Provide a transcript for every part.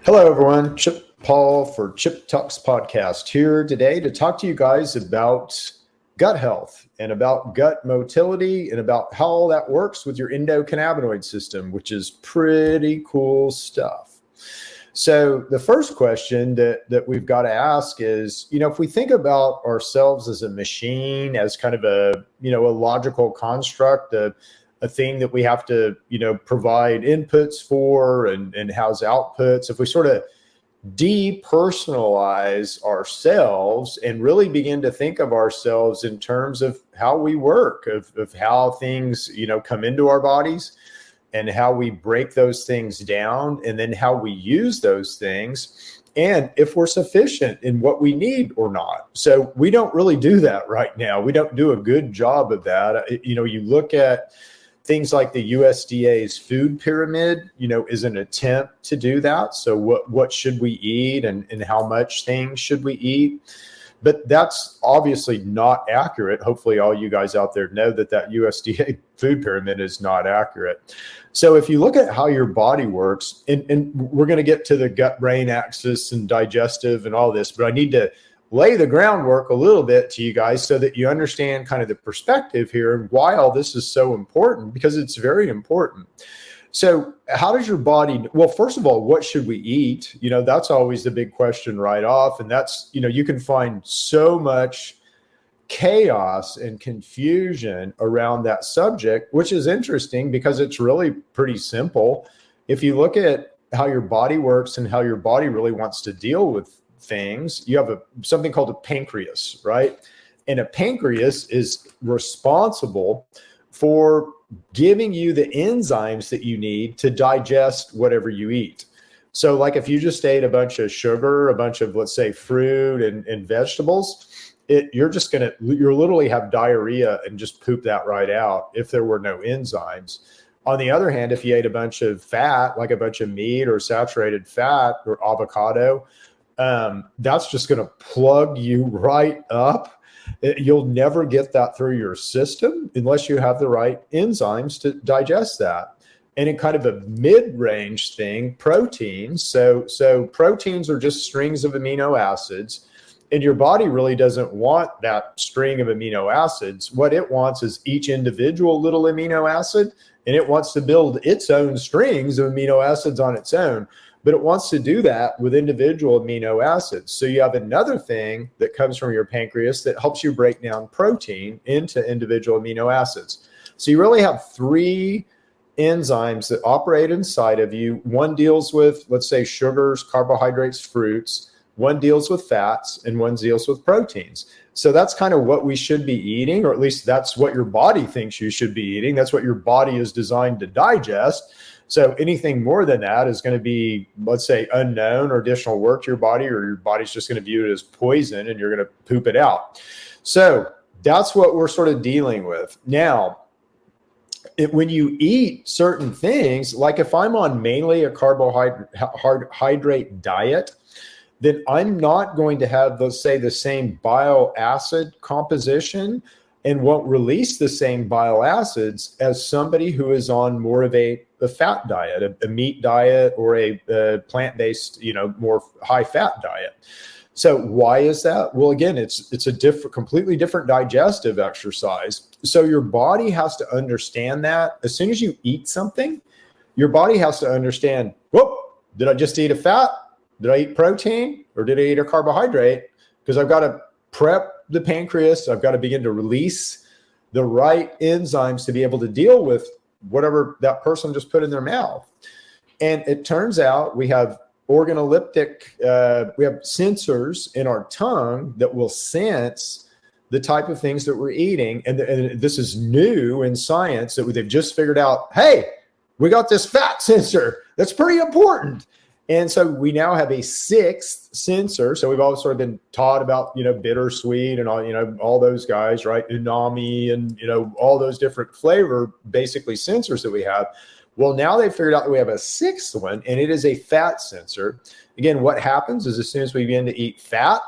Hello, everyone. Chip Paul for Chip Talks Podcast here today to talk to you guys about gut health and about gut motility and about how all that works with your endocannabinoid system, which is pretty cool stuff. So the first question that we've got to ask is, if we think about ourselves as a machine, as kind of a logical construct, a thing that we have to, provide inputs for and house outputs. If we sort of depersonalize ourselves and really begin to think of ourselves in terms of how we work, of how things, come into our bodies and how we break those things down and then how we use those things and if we're sufficient in what we need or not. So we don't really do that right now. We don't do a good job of that. You look at things like the USDA's food pyramid, is an attempt to do that. So what should we eat and how much things should we eat? But that's obviously not accurate. Hopefully all you guys out there know that USDA food pyramid is not accurate. So if you look at how your body works, and we're going to get to the gut-brain axis and digestive and all this, but I need to lay the groundwork a little bit to you guys so that you understand kind of the perspective here and why all this is so important, because it's very important. So how does your body, well, first of all, what should we eat? That's always the big question right off. And that's, you can find so much chaos and confusion around that subject, which is interesting because it's really pretty simple. If you look at how your body works and how your body really wants to deal with things, you have something called a pancreas, right? And a pancreas is responsible for giving you the enzymes that you need to digest whatever you eat. So like if you just ate a bunch of sugar, a bunch of, let's say, fruit and vegetables, you're literally have diarrhea and just poop that right out if there were no enzymes. On the other hand, if you ate a bunch of fat, like a bunch of meat or saturated fat or avocado, that's just going to plug you right up. You'll never get that through your system unless you have the right enzymes to digest that. And in kind of a mid-range thing, proteins. So proteins are just strings of amino acids, and your body really doesn't want that string of amino acids. What it wants is each individual little amino acid, and it wants to build its own strings of amino acids on its own. But it wants to do that with individual amino acids. So you have another thing that comes from your pancreas that helps you break down protein into individual amino acids. So you really have three enzymes that operate inside of you. One deals with, let's say, sugars, carbohydrates, fruits. One deals with fats, and one deals with proteins. So that's kind of what we should be eating, or at least that's what your body thinks you should be eating. That's what your body is designed to digest. So anything more than that is going to be, let's say, unknown or additional work to your body, or your body's just going to view it as poison and you're going to poop it out. So that's what we're sort of dealing with. Now, when you eat certain things, like if I'm on mainly a carbohydrate diet, then I'm not going to have, let's say, the same bile acid composition and won't release the same bile acids as somebody who is on more of a fat diet, a meat diet, or a plant-based, more high-fat diet. So why is that? Well, again, it's a completely different digestive exercise. So your body has to understand that as soon as you eat something, your body has to understand, whoop, did I just eat a fat? Did I eat protein? Or did I eat a carbohydrate? Because I've got to prep the pancreas. I've got to begin to release the right enzymes to be able to deal with whatever that person just put in their mouth. And it turns out we have organoleptic, we have sensors in our tongue that will sense the type of things that we're eating. And this is new in science that they've just figured out, hey, we got this fat sensor. That's pretty important. And so we now have a sixth sensor. So we've always sort of been taught about, bittersweet and all, all those guys, right? Umami and, all those different flavor, basically sensors that we have. Well, now they've figured out that we have a sixth one, and it is a fat sensor. Again, what happens is as soon as we begin to eat fat,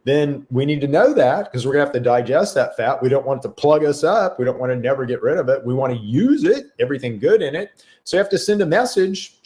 then we need to know that because we're going to have to digest that fat. We don't want it to plug us up. We don't want to never get rid of it. We want to use it, everything good in it. So you have to send a message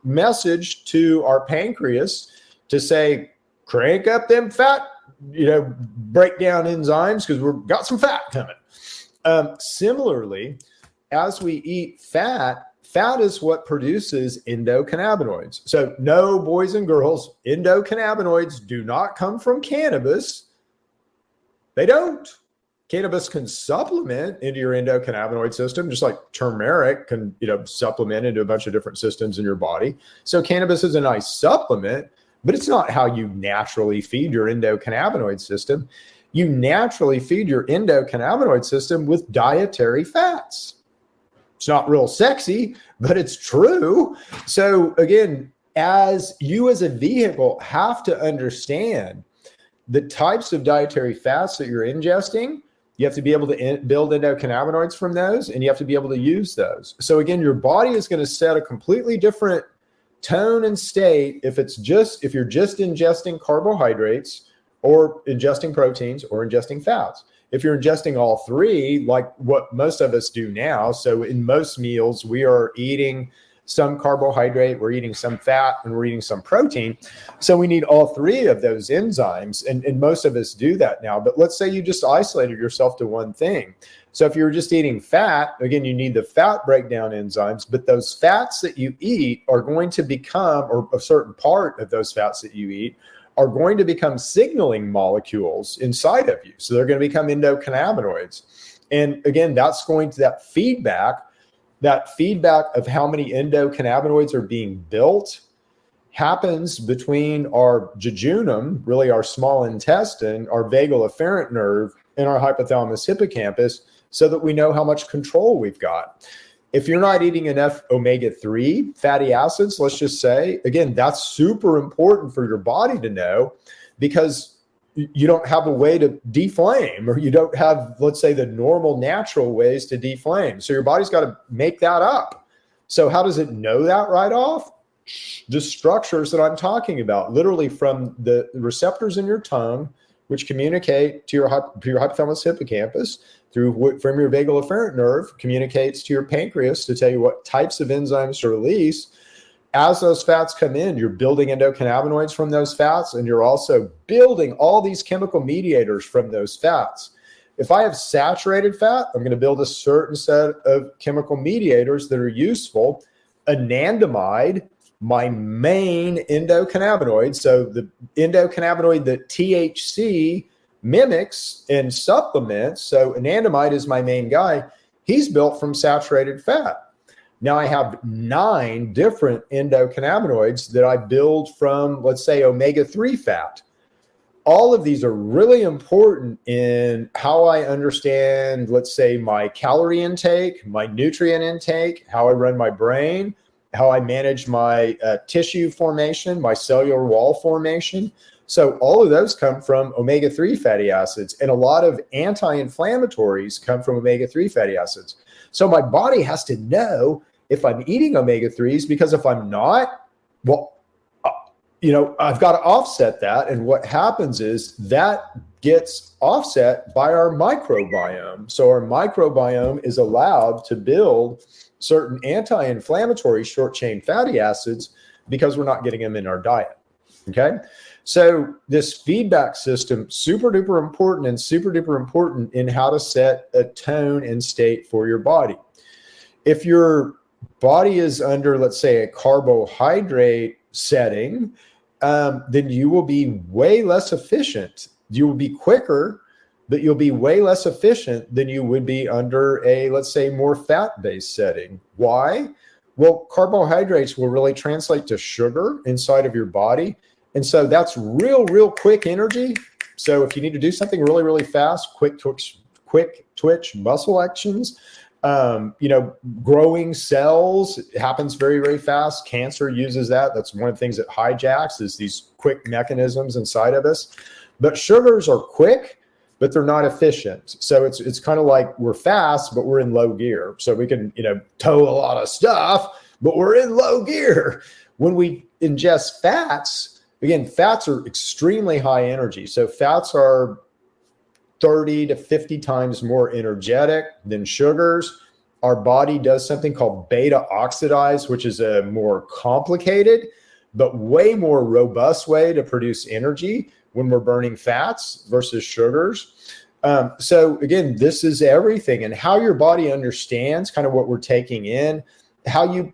message to our pancreas to say, crank up them fat, breakdown enzymes because we've got some fat coming. Similarly, as we eat fat is what produces endocannabinoids. So no, boys and girls, endocannabinoids do not come from cannabis. They don't. Cannabis can supplement into your endocannabinoid system, just like turmeric can, supplement into a bunch of different systems in your body. So cannabis is a nice supplement, but it's not how you naturally feed your endocannabinoid system. You naturally feed your endocannabinoid system with dietary fats. It's not real sexy, but it's true. So again, as a vehicle have to understand the types of dietary fats that you're ingesting, you have to be able to build endocannabinoids from those, and you have to be able to use those. So again, your body is going to set a completely different tone and state if you're just ingesting carbohydrates or ingesting proteins or ingesting fats. If you're ingesting all three, like what most of us do now, so in most meals, we are eating some carbohydrate, we're eating some fat, and we're eating some protein. So we need all three of those enzymes, and most of us do that now. But let's say you just isolated yourself to one thing. So if you're just eating fat, again, you need the fat breakdown enzymes, but those fats that you eat are going to become, or a certain part of those fats that you eat, are going to become signaling molecules inside of you. So they're going to become endocannabinoids. And again, that's going to that feedback of how many endocannabinoids are being built happens between our jejunum, really our small intestine, our vagal afferent nerve, and our hypothalamus hippocampus, so that we know how much control we've got. If you're not eating enough omega-3 fatty acids, let's just say, again, that's super important for your body to know, because you don't have a way to deflame, or you don't have, let's say, the normal natural ways to deflame. So your body's got to make that up. So how does it know that right off? The structures that I'm talking about, literally from the receptors in your tongue, which communicate to your hypothalamus hippocampus, from your vagal afferent nerve, communicates to your pancreas to tell you what types of enzymes to release. As those fats come in, you're building endocannabinoids from those fats, and you're also building all these chemical mediators from those fats. If I have saturated fat, I'm going to build a certain set of chemical mediators that are useful. Anandamide, my main endocannabinoid, so the endocannabinoid that THC mimics and supplements, so anandamide is my main guy, he's built from saturated fat. Now I have 9 different endocannabinoids that I build from, let's say, omega-3 fat. All of these are really important in how I understand, let's say, my calorie intake, my nutrient intake, how I run my brain, how I manage my tissue formation, my cellular wall formation. So all of those come from omega-3 fatty acids, and a lot of anti-inflammatories come from omega-3 fatty acids. So my body has to know if I'm eating omega-3s, because if I'm not, well, I've got to offset that. And what happens is that gets offset by our microbiome. So our microbiome is allowed to build certain anti-inflammatory short-chain fatty acids because we're not getting them in our diet. Okay. So this feedback system, super duper important in how to set a tone and state for your body. If your body is under, let's say, a carbohydrate setting, then you will be way less efficient. You will be quicker, but you'll be way less efficient than you would be under a, let's say, more fat-based setting. Why? Well, carbohydrates will really translate to sugar inside of your body. And so that's real quick energy. So if you need to do something really, really fast, quick twitch muscle actions, growing cells, it happens very, very fast. Cancer uses that. That's one of the things that hijacks, is these quick mechanisms inside of us. But sugars are quick, but they're not efficient. So it's kind of like we're fast, but we're in low gear. So we can, tow a lot of stuff, but we're in low gear. When we ingest fats, again, fats are extremely high energy. So fats are 30 to 50 times more energetic than sugars. our body does something called beta oxidize, which is a more complicated but way more robust way to produce energy when we're burning fats versus sugars. So again, this is everything, and how your body understands kind of what we're taking in, how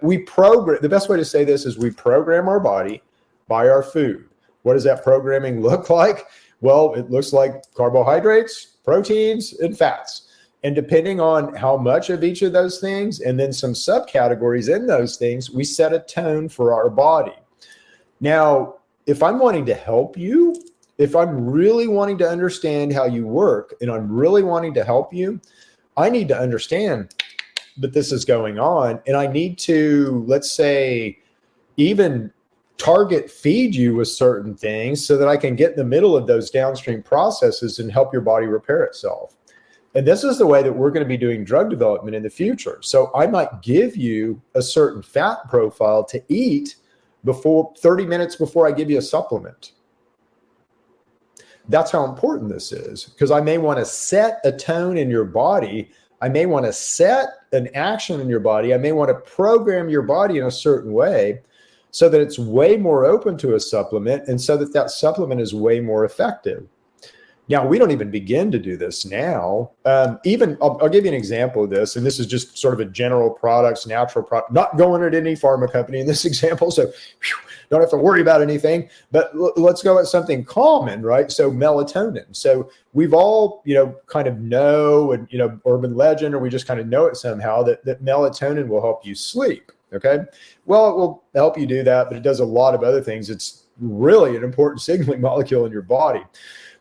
we program. The best way to say this is we program our body by our food. What does that programming look like? Well, it looks like carbohydrates, proteins, and fats. And depending on how much of each of those things, and then some subcategories in those things, we set a tone for our body. Now, if I'm wanting to help you, if I'm really wanting to understand how you work, and I'm really wanting to help you, I need to understand that this is going on. And I need to, let's say, even target feed you with certain things so that I can get in the middle of those downstream processes and help your body repair itself. And this is the way that we're going to be doing drug development in the future. So I might give you a certain fat profile to eat before 30 minutes before I give you a supplement. That's how important this is, because I may want to set a tone in your body. I may want to set an action in your body. I may want to program your body in a certain way so that it's way more open to a supplement, and so that that supplement is way more effective. Now, we don't even begin to do this now. I'll give you an example of this, and this is just sort of a general products, natural product, not going at any pharma company in this example, so don't have to worry about anything. But let's go at something common, right? So melatonin. So we've all, kind of know, and, urban legend, or we just kind of know it somehow, that melatonin will help you sleep, okay? Well, it will help you do that, but it does a lot of other things. It's really an important signaling molecule in your body.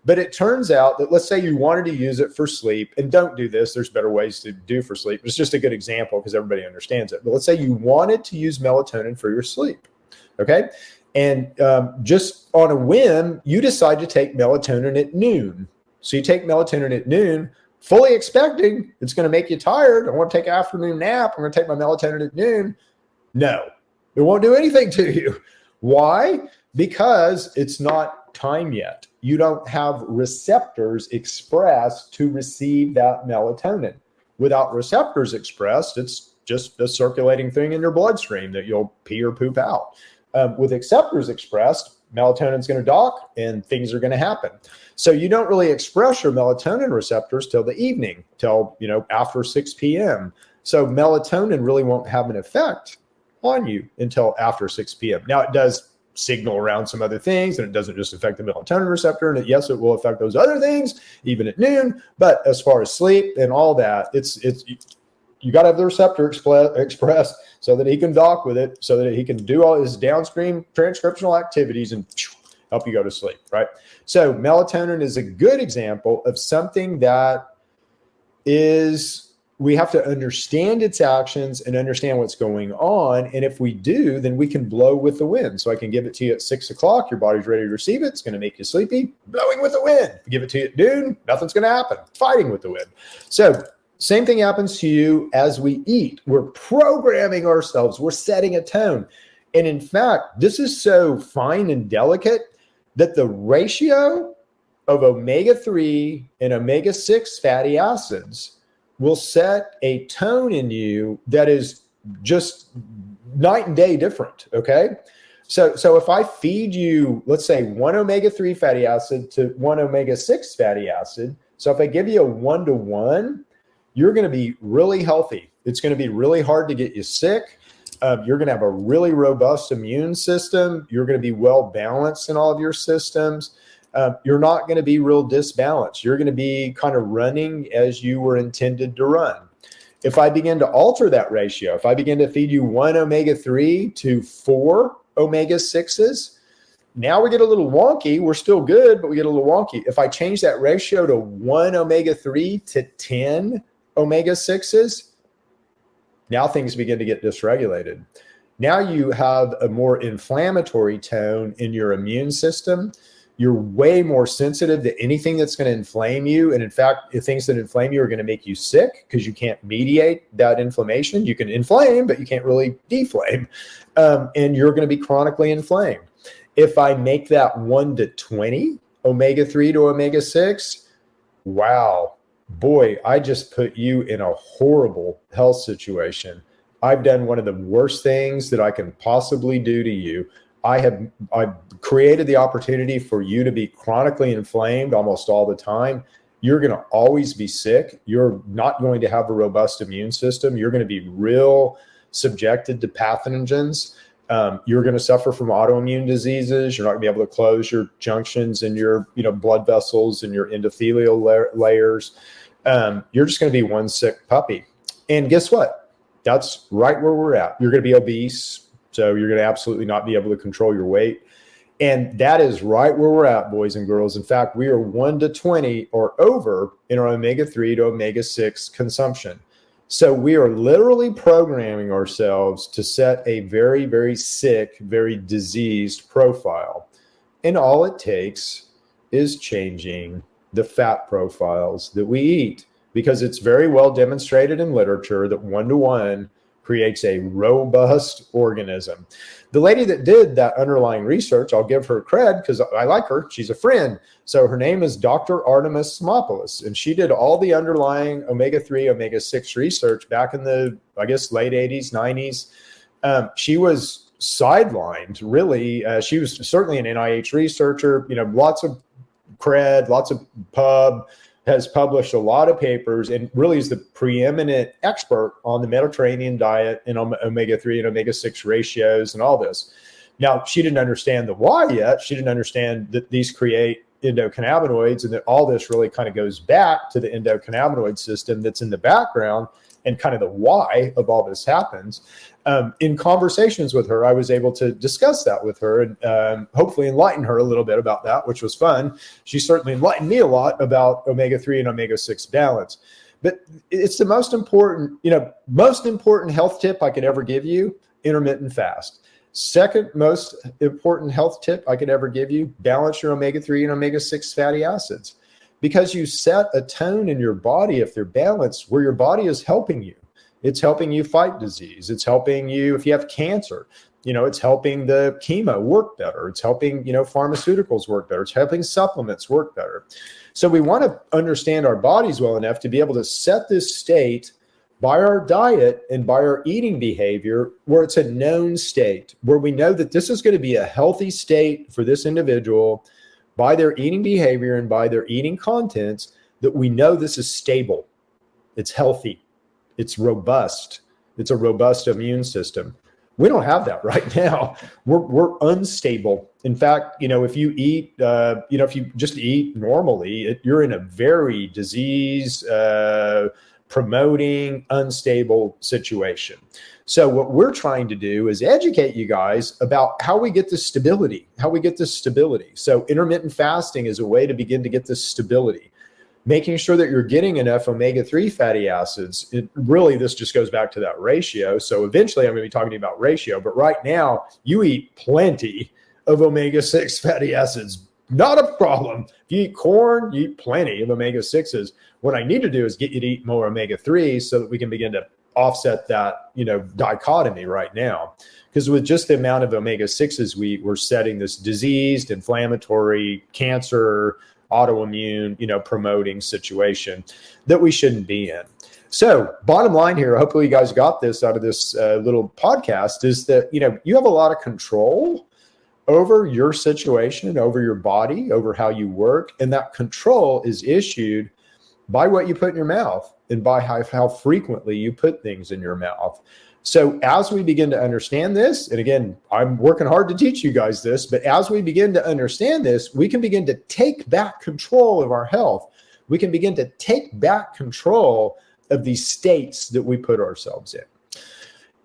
But it turns out that, let's say you wanted to use it for sleep, and don't do this, there's better ways to do for sleep. It's just a good example because everybody understands it. But let's say you wanted to use melatonin for your sleep, okay? And just on a whim, you decide to take melatonin at noon. So you take melatonin at noon, fully expecting it's going to make you tired. I want to take an afternoon nap. I'm going to take my melatonin at noon. No, it won't do anything to you. Why? Because it's not time yet. You don't have receptors expressed to receive that melatonin. Without receptors expressed, it's just a circulating thing in your bloodstream that you'll pee or poop out. With receptors expressed, melatonin's going to dock and things are going to happen. So you don't really express your melatonin receptors till the evening, till after 6 p.m. So melatonin really won't have an effect on you until after 6 p.m. Now, it does signal around some other things, and it doesn't just affect the melatonin receptor, and yes, it will affect those other things even at noon. But as far as sleep and all that, it's you got to have the receptor expressed so that he can dock with it, so that he can do all his downstream transcriptional activities and help you go to sleep, right? So melatonin is a good example of something that we have to understand its actions and understand what's going on. And if we do, then we can blow with the wind. So I can give it to you at 6 o'clock. Your body's ready to receive it. It's going to make you sleepy. Blowing with the wind. If you give it to you at noon, nothing's going to happen. Fighting with the wind. So same thing happens to you as we eat. We're programming ourselves. We're setting a tone. And in fact, this is so fine and delicate that the ratio of omega-3 and omega-6 fatty acids will set a tone in you that is just night and day different, okay? So if I feed you, let's say, 1 omega-3 fatty acid to 1 omega-6 fatty acid, so if I give you a 1-to-1, you're going to be really healthy. It's going to be really hard to get you sick. You're going to have a really robust immune system. You're going to be well balanced in all of your systems. You're not going to be real disbalanced. You're going to be kind of running as you were intended to run. If I begin to alter that ratio, if I begin to feed you 1 omega-3 to 4 omega-6s, now we get a little wonky. We're still good, but we get a little wonky. If I change that ratio to 1 omega-3 to 10 omega-6s, now things begin to get dysregulated. Now you have a more inflammatory tone in your immune system. You're way more sensitive to anything that's going to inflame you. And in fact, the things that inflame you are going to make you sick because you can't mediate that inflammation. You can inflame, but you can't really deflame. And you're going to be chronically inflamed. If I make that 1 to 20 omega-3 to omega-6, wow, boy, I just put you in a horrible health situation. I've done one of the worst things that I can possibly do to you. I've created the opportunity for you to be chronically inflamed almost all the time. You're going to always be sick. You're not going to have a robust immune system. You're going to be real subjected to pathogens. You're going to suffer from autoimmune diseases. You're not going to be able to close your junctions and your, blood vessels and your endothelial layers. You're just going to be one sick puppy. And guess what? That's right where we're at. You're going to be obese. So you're going to absolutely not be able to control your weight. And that is right where we're at, boys and girls. In fact, we are 1 to 20 or over in our omega-3 to omega-6 consumption. So we are literally programming ourselves to set a very, very sick, very diseased profile. And all it takes is changing the fat profiles that we eat, because it's very well demonstrated in literature that 1-to-1 creates a robust organism. The lady that did that underlying research, I'll give her cred because I like her. She's a friend. So her name is Dr. Artemis Simopoulos, and she did all the underlying omega-3, omega-6 research back in the, late 80s, 90s. She was sidelined, really. She was certainly an NIH researcher, lots of cred, lots of pub, has published a lot of papers, and really is the preeminent expert on the Mediterranean diet and omega-3 and omega-6 ratios and all this. Now, she didn't understand the why yet. She didn't understand that these create endocannabinoids and that all this really kind of goes back to the endocannabinoid system that's in the background and kind of the why of all this happens. In conversations with her, I was able to discuss that with her and hopefully enlighten her a little bit about that, which was fun. She certainly enlightened me a lot about omega-3 and omega-6 balance. But it's the most important health tip I could ever give you, intermittent fast. Second most important health tip I could ever give you, balance your omega-3 and omega-6 fatty acids. Because you set a tone in your body, if they're balanced, where your body is helping you. It's helping you fight disease. It's helping you, if you have cancer, it's helping the chemo work better. It's helping, pharmaceuticals work better. It's helping supplements work better. So we want to understand our bodies well enough to be able to set this state by our diet and by our eating behavior, where it's a known state, where we know that this is going to be a healthy state for this individual by their eating behavior and by their eating contents, that we know this is stable, it's healthy, it's robust, it's a robust immune system. We don't have that right now. We're unstable. In fact, if you eat, if you just eat normally, you're in a very disease promoting, unstable situation. So what we're trying to do is educate you guys about how we get this stability, So intermittent fasting is a way to begin to get this stability, making sure that you're getting enough omega-3 fatty acids. This just goes back to that ratio. So eventually I'm going to be talking about ratio, but right now you eat plenty of omega-6 fatty acids. Not a problem. If you eat corn, you eat plenty of omega-6s. What I need to do is get you to eat more omega-3s so that we can begin to offset that, dichotomy right now. Because with just the amount of omega-6s, we're setting this diseased, inflammatory, cancer, autoimmune, promoting situation that we shouldn't be in. So bottom line here, hopefully you guys got this out of this little podcast, is that, you have a lot of control over your situation, over your body, over how you work. And that control is issued by what you put in your mouth and by how frequently you put things in your mouth. So as we begin to understand this, and again, I'm working hard to teach you guys this, but as we begin to understand this, we can begin to take back control of our health. We can begin to take back control of these states that we put ourselves in.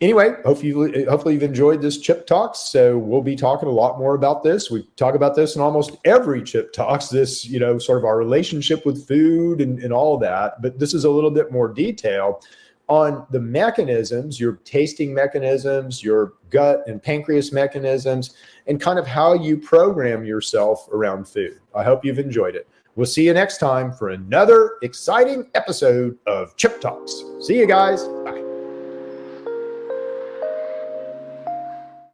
Anyway, hopefully you've enjoyed this Chip Talks. So we'll be talking a lot more about this. We talk about this in almost every Chip Talks, this, sort of our relationship with food and all that. But this is a little bit more detail on the mechanisms, your tasting mechanisms, your gut and pancreas mechanisms, and kind of how you program yourself around food. I hope you've enjoyed it. We'll see you next time for another exciting episode of Chip Talks. See you guys.